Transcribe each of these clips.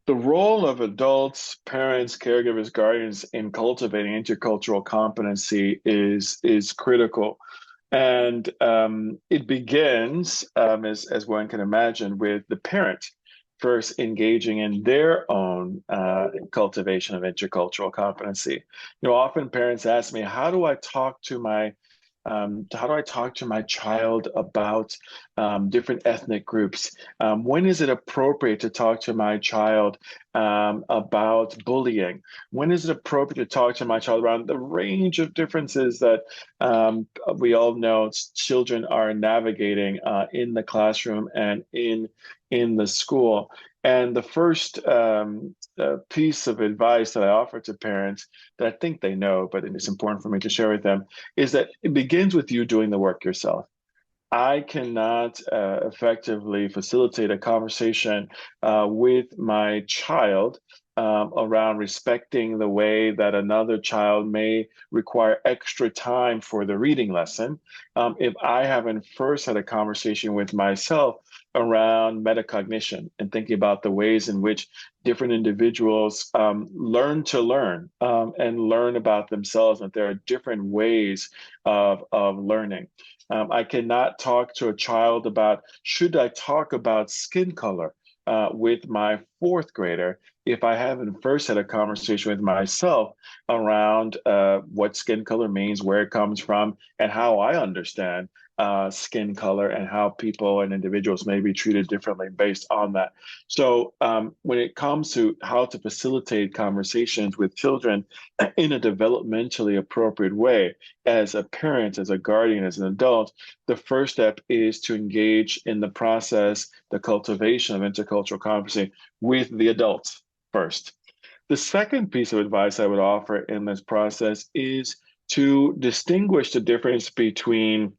The role of adults, parents, caregivers, guardians in cultivating intercultural competency is critical. And it begins, as one can imagine, with the parent first engaging in their own cultivation of intercultural competency. Often parents ask me, how do I talk to my child about different ethnic groups? When is it appropriate to talk to my child about bullying? When is it appropriate to talk to my child around the range of differences that we all know children are navigating in the classroom and in the school? And the first piece of advice that I offer to parents that I think they know, but it's important for me to share with them, is that it begins with you doing the work yourself. I cannot effectively facilitate a conversation with my child around respecting the way that another child may require extra time for the reading lesson if I haven't first had a conversation with myself around metacognition and thinking about the ways in which different individuals learn to learn and learn about themselves, and there are different ways of learning. I cannot talk to a child about, should I talk about skin color with my fourth grader if I haven't first had a conversation with myself around what skin color means, where it comes from, and how I understand skin color and how people and individuals may be treated differently based on that. So when it comes to how to facilitate conversations with children in a developmentally appropriate way, as a parent, as a guardian, as an adult, the first step is to engage in the process, the cultivation of intercultural competency with the adults first. The second piece of advice I would offer in this process is to distinguish the difference between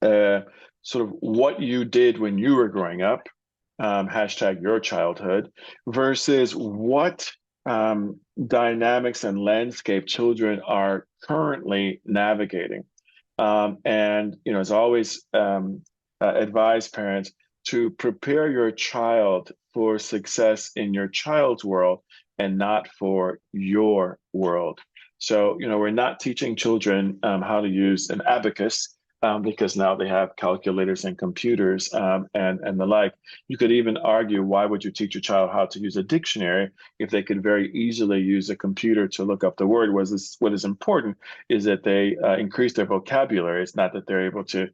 sort of what you did when you were growing up, hashtag your childhood, versus what dynamics and landscape children are currently navigating. As always, advise parents to prepare your child for success in your child's world and not for your world. So, we're not teaching children how to use an abacus because now they have calculators and computers and the like. You could even argue, why would you teach your child how to use a dictionary if they could very easily use a computer to look up the word? What is important is that they increase their vocabulary. It's not that they're able to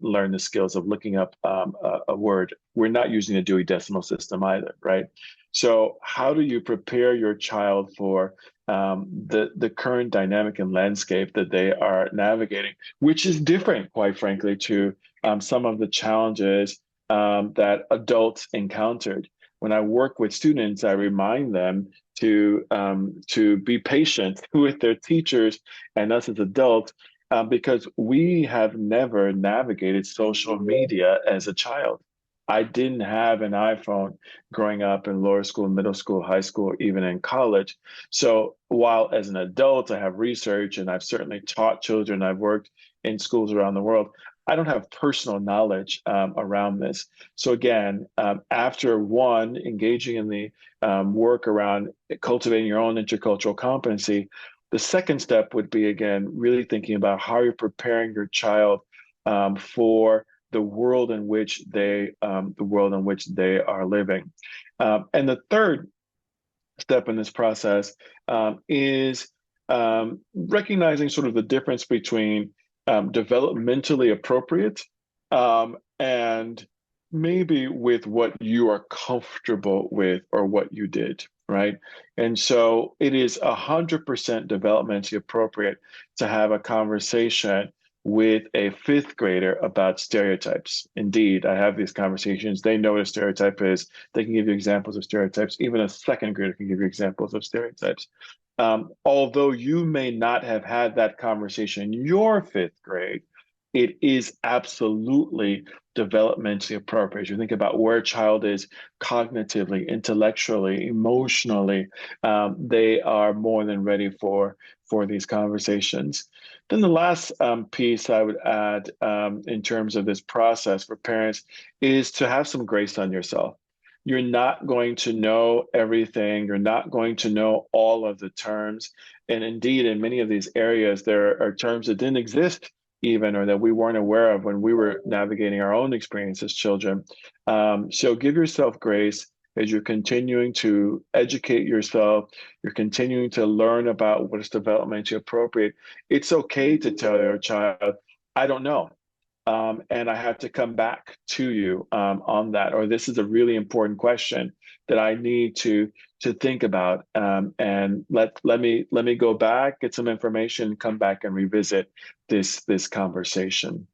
learn the skills of looking up a word. We're not using a Dewey Decimal System either, right? So how do you prepare your child for the current dynamic and landscape that they are navigating, which is different, quite frankly, to some of the challenges that adults encountered. When I work with students, I remind them to be patient with their teachers and us as adults, because we have never navigated social media as a child. I didn't have an iPhone growing up in lower school, middle school, high school, or even in college. So while as an adult, I have research and I've certainly taught children, I've worked in schools around the world, I don't have personal knowledge around this. So again, after one, engaging in the work around cultivating your own intercultural competency, the second step would be, again, really thinking about how you're preparing your child for the world in which they are living. And the third step in this process is recognizing sort of the difference between developmentally appropriate and maybe with what you are comfortable with or what you did, right? And so it is 100% developmentally appropriate to have a conversation with a fifth grader about stereotypes. Indeed, I have these conversations. They know what a stereotype is. They can give you examples of stereotypes. Even a second grader can give you examples of stereotypes. Although you may not have had that conversation in your fifth grade, it is absolutely developmentally appropriate. As you think about where a child is cognitively, intellectually, emotionally, they are more than ready for these conversations. Then the last piece I would add in terms of this process for parents is to have some grace on yourself. You're not going to know everything. You're not going to know all of the terms. And indeed, in many of these areas, there are terms that didn't exist even, or that we weren't aware of when we were navigating our own experience as children. So give yourself grace as you're continuing to educate yourself, you're continuing to learn about what is developmentally appropriate. It's okay to tell your child, I don't know. And I have to come back to you on that, or this is a really important question that I need to think about, and let me go back, get some information, come back and revisit this conversation.